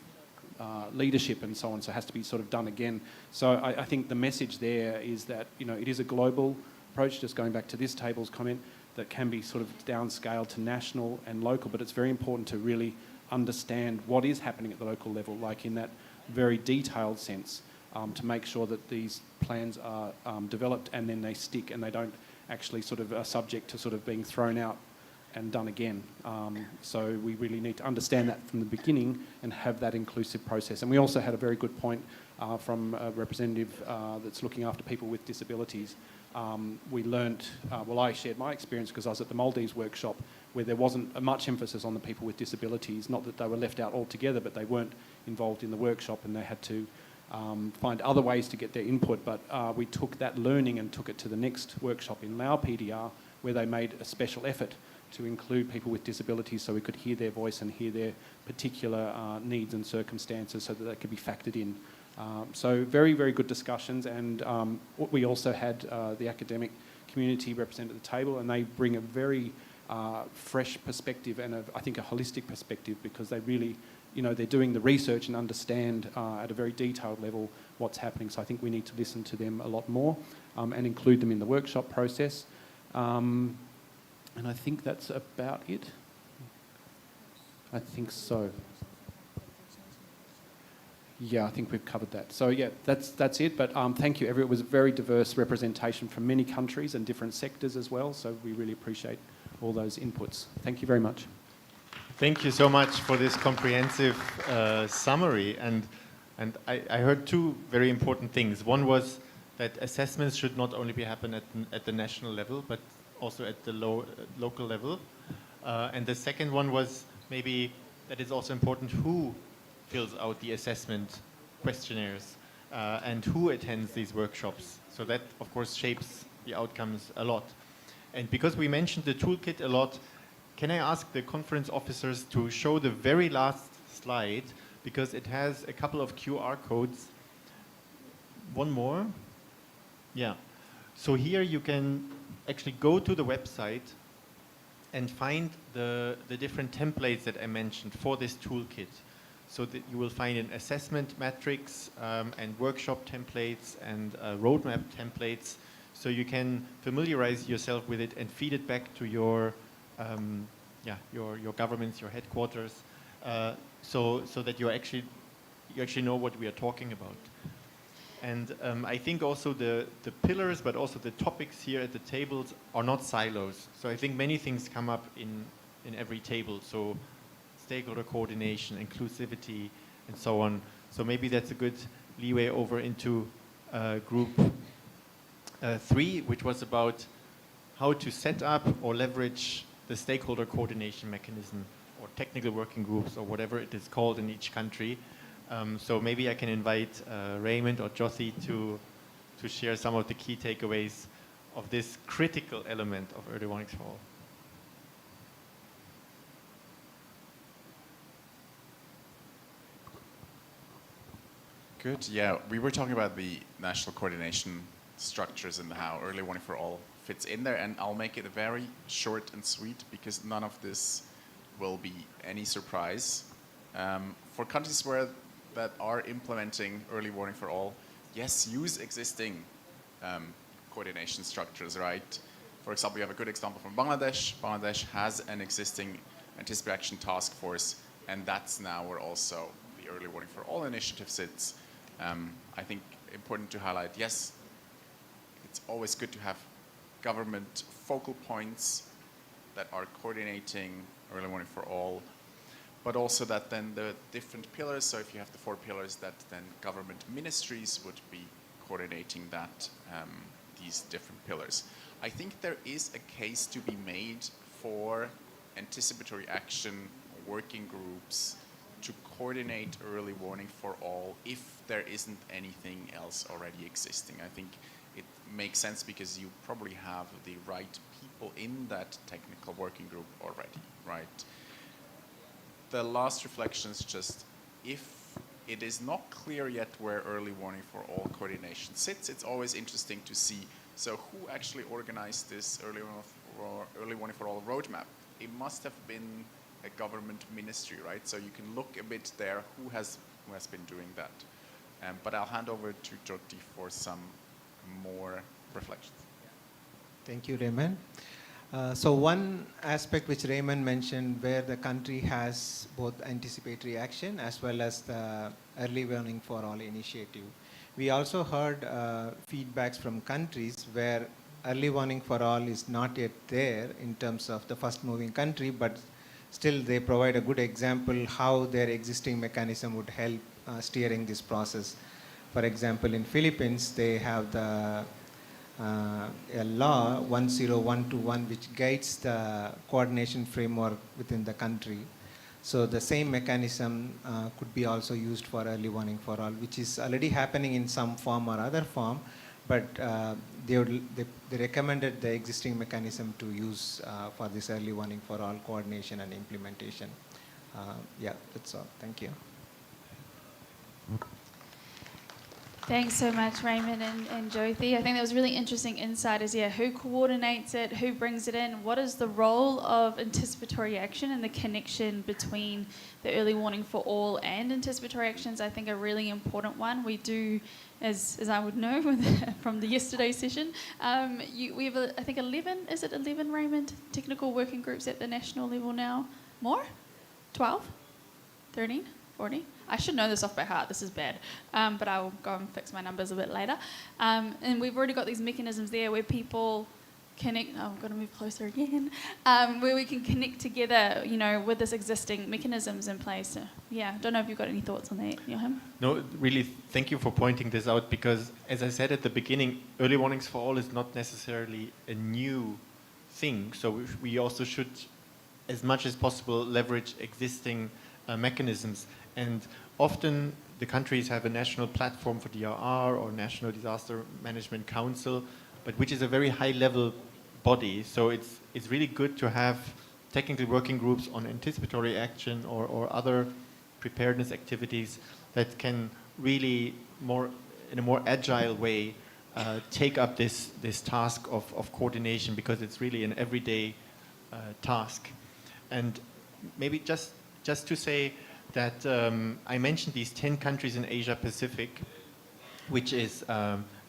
leadership and so on, so it has to be sort of done again. So I think the message there is that, it is a global approach, just going back to this table's comment, that can be sort of downscaled to national and local, but it's very important to really understand what is happening at the local level, like in that very detailed sense, to make sure that these plans are developed and then they stick and they don't actually sort of are subject to sort of being thrown out and done again. So we really need to understand that from the beginning and have that inclusive process. And we also had a very good point from a representative that's looking after people with disabilities. We learnt, I shared my experience because I was at the Maldives workshop where there wasn't much emphasis on the people with disabilities, not that they were left out altogether, but they weren't involved in the workshop and they had to find other ways to get their input. But we took that learning and took it to the next workshop in Lao PDR, where they made a special effort to include people with disabilities so we could hear their voice and hear their particular needs and circumstances so that they could be factored in. So very, very good discussions, and we also had the academic community represented at the table, and they bring a very fresh perspective and I think a holistic perspective, because they really, they're doing the research and understand at a very detailed level what's happening. So I think we need to listen to them a lot more and include them in the workshop process. And I think that's about it. I think so. Yeah, I think we've covered that. So yeah, that's it. But thank you. It was a very diverse representation from many countries and different sectors as well. So we really appreciate all those inputs. Thank you very much. Thank you so much for this comprehensive summary. And I heard two very important things. One was that assessments should not only be happen at the national level, but also at the local level. And the second one was maybe that it's also important who fills out the assessment questionnaires and who attends these workshops. So that, of course, shapes the outcomes a lot. And because we mentioned the toolkit a lot, can I ask the conference officers to show the very last slide, because it has a couple of QR codes. One more. Yeah. So here you can actually go to the website and find the different templates that I mentioned for this toolkit. So that you will find an assessment matrix and workshop templates and roadmap templates. So you can familiarize yourself with it and feed it back to your governments, your headquarters, so that you actually know what we are talking about. And I think also the pillars, but also the topics here at the tables are not silos. So I think many things come up in every table. So stakeholder coordination, inclusivity, and so on. So maybe that's a good leeway over into group 3, which was about how to set up or leverage the stakeholder coordination mechanism or technical working groups or whatever it is called in each country. So maybe I can invite Raymond or Jyoti to share some of the key takeaways of this critical element of early warnings for all. Good. Yeah, we were talking about the national coordination structures and how early warning for all fits in there, and I'll make it very short and sweet because none of this will be any surprise. For countries that are implementing early warning for all, yes, use existing coordination structures, right? For example, you have a good example from Bangladesh. Bangladesh has an existing anticipatory action task force, and that's now where also the early warning for all initiative sits. I think important to highlight, yes, it's always good to have government focal points that are coordinating early warning for all, but also that then the different pillars, so if you have the 4 pillars, that then government ministries would be coordinating that, these different pillars. I think there is a case to be made for anticipatory action working groups to coordinate early warning for all if there isn't anything else already existing. I think it makes sense because you probably have the right people in that technical working group already, right? The last reflection is just, if it is not clear yet where early warning for all coordination sits, it's always interesting to see, so who actually organized this early warning for all roadmap? It must have been a government ministry, right? So you can look a bit there who has been doing that. But I'll hand over to Jyoti for some more reflections. Thank you, Raymond. So one aspect which Raymond mentioned, where the country has both anticipatory action as well as the early warning for all initiative. We also heard feedbacks from countries where early warning for all is not yet there in terms of the first moving country, but still they provide a good example how their existing mechanism would help steering this process. For example, in Philippines, they have the a law 10121 which guides the coordination framework within the country. So the same mechanism could be also used for early warning for all, which is already happening in some form or other form, but they recommended the existing mechanism to use for this early warning for all coordination and implementation. Yeah, that's all. Thank you. Thanks so much, Raymond and Jyothi. I think that was really interesting insight is, who coordinates it, who brings it in, what is the role of anticipatory action and the connection between the early warning for all and anticipatory actions, I think a really important one. We do, as I would know from the yesterday session, we have, I think 11, is it 11, Raymond, technical working groups at the national level now? More? 12? 13? 40? I should know this off by heart, this is bad, but I will go and fix my numbers a bit later. And we've already got these mechanisms there where people connect, I've got to move closer again, where we can connect together, with this existing mechanisms in place. So, don't know if you've got any thoughts on that, Johan? No, really, thank you for pointing this out, because as I said at the beginning, early warnings for all is not necessarily a new thing. So we also should, as much as possible, leverage existing mechanisms. And often the countries have a national platform for DRR or National Disaster Management Council, but which is a very high-level body. So it's really good to have technical working groups on anticipatory action or other preparedness activities that can really in a more agile way take up this task of coordination, because it's really an everyday task. And maybe just to say that I mentioned these 10 countries in Asia Pacific, which is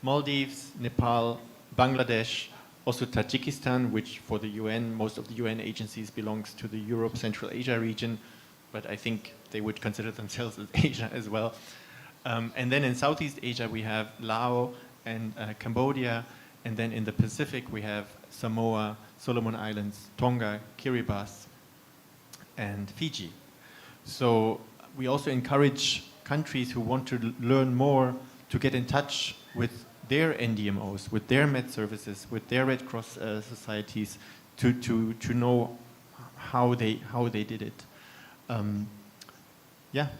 Maldives, Nepal, Bangladesh, also Tajikistan, which for the UN, most of the UN agencies belongs to the Europe Central Asia region, but I think they would consider themselves as Asia as well. And then in Southeast Asia we have Laos and Cambodia, and then in the Pacific we have Samoa, Solomon Islands, Tonga, Kiribati, and Fiji. So we also encourage countries who want to learn more to get in touch with their NDMOs, with their Med services, with their Red Cross societies, to know how they did it.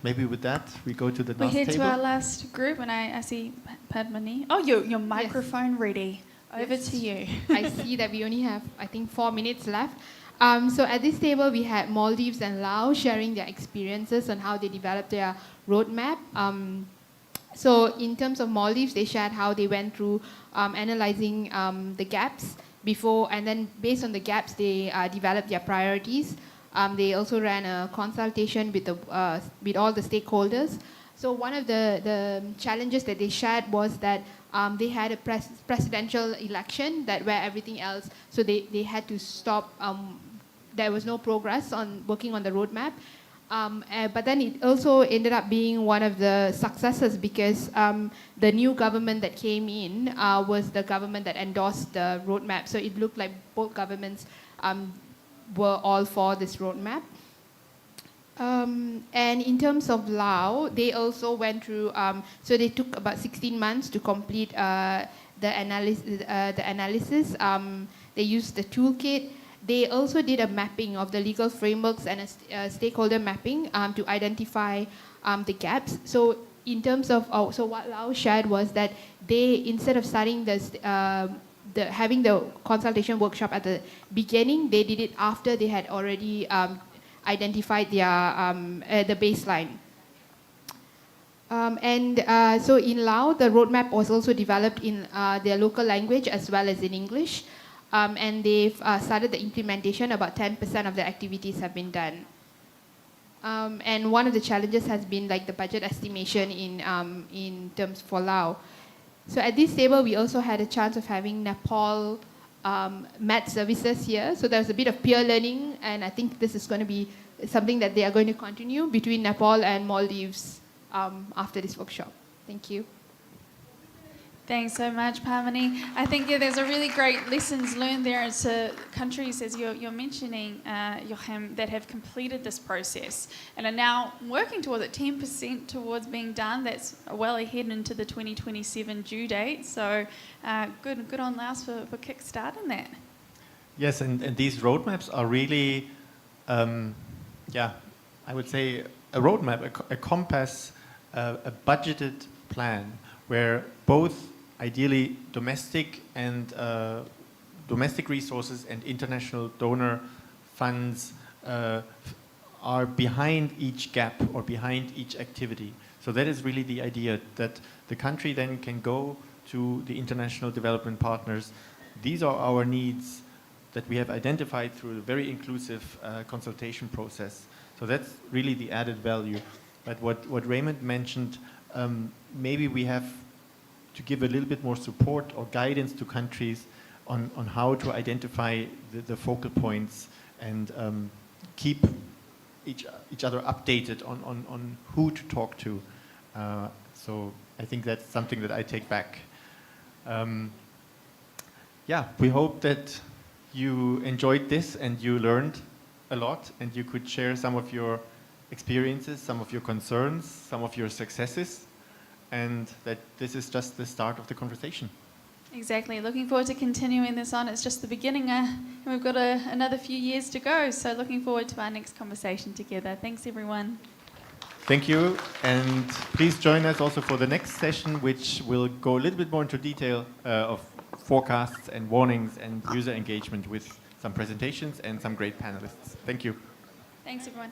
Maybe with that we go to the last We head table. to our last group, and I see Padmini. Oh, your microphone ready. Over to you. I see that we only have, I think, 4 minutes left. So at this table, we had Maldives and Laos sharing their experiences on how they developed their roadmap. So in terms of Maldives, they shared how they went through analyzing the gaps before, and then based on the gaps, they developed their priorities. They also ran a consultation with all the stakeholders. So one of the challenges that they shared was that they had a presidential election where everything else, so they had to stop. There was no progress on working on the roadmap. But then it also ended up being one of the successes, because the new government that came in was the government that endorsed the roadmap. So it looked like both governments were all for this roadmap. And in terms of Laos, they also went through, so they took about 16 months to complete the analysis. They used the toolkit. They also did a mapping of the legal frameworks and a stakeholder mapping to identify the gaps. So in terms of, so what Laos shared was that they, instead of starting having the consultation workshop at the beginning, they did it after they had already identified the baseline. So in Laos, the roadmap was also developed in their local language as well as in English. And they've started the implementation. About 10% of the activities have been done. And one of the challenges has been like the budget estimation in terms for Laos. So at this table, we also had a chance of having Nepal Med services here. So there's a bit of peer learning, and I think this is going to be something that they are going to continue between Nepal and Maldives after this workshop. Thank you. Thanks so much, Parmini. I think there's a really great lessons learned there as to countries, as you're mentioning, Joachim, that have completed this process and are now working towards it, 10% towards being done. That's well ahead into the 2027 due date. So good on Laos for kickstarting that. Yes, and these roadmaps are really, I would say a roadmap, a compass, a budgeted plan where both ideally domestic and domestic resources and international donor funds are behind each gap or behind each activity. So that is really the idea, that the country then can go to the international development partners. These are our needs that we have identified through a very inclusive consultation process. So that's really the added value. But what Raymond mentioned, maybe we have to give a little bit more support or guidance to countries on how to identify the focal points and keep each other updated on who to talk to. So I think that's something that I take back. Yeah, we hope that you enjoyed this and you learned a lot and you could share some of your experiences, some of your concerns, some of your successes, and that this is just the start of the conversation. Exactly. Looking forward to continuing this on. It's just the beginning. We've got another few years to go. So looking forward to our next conversation together. Thanks, everyone. Thank you. And please join us also for the next session, which will go a little bit more into detail of forecasts and warnings and user engagement with some presentations and some great panelists. Thank you. Thanks, everyone.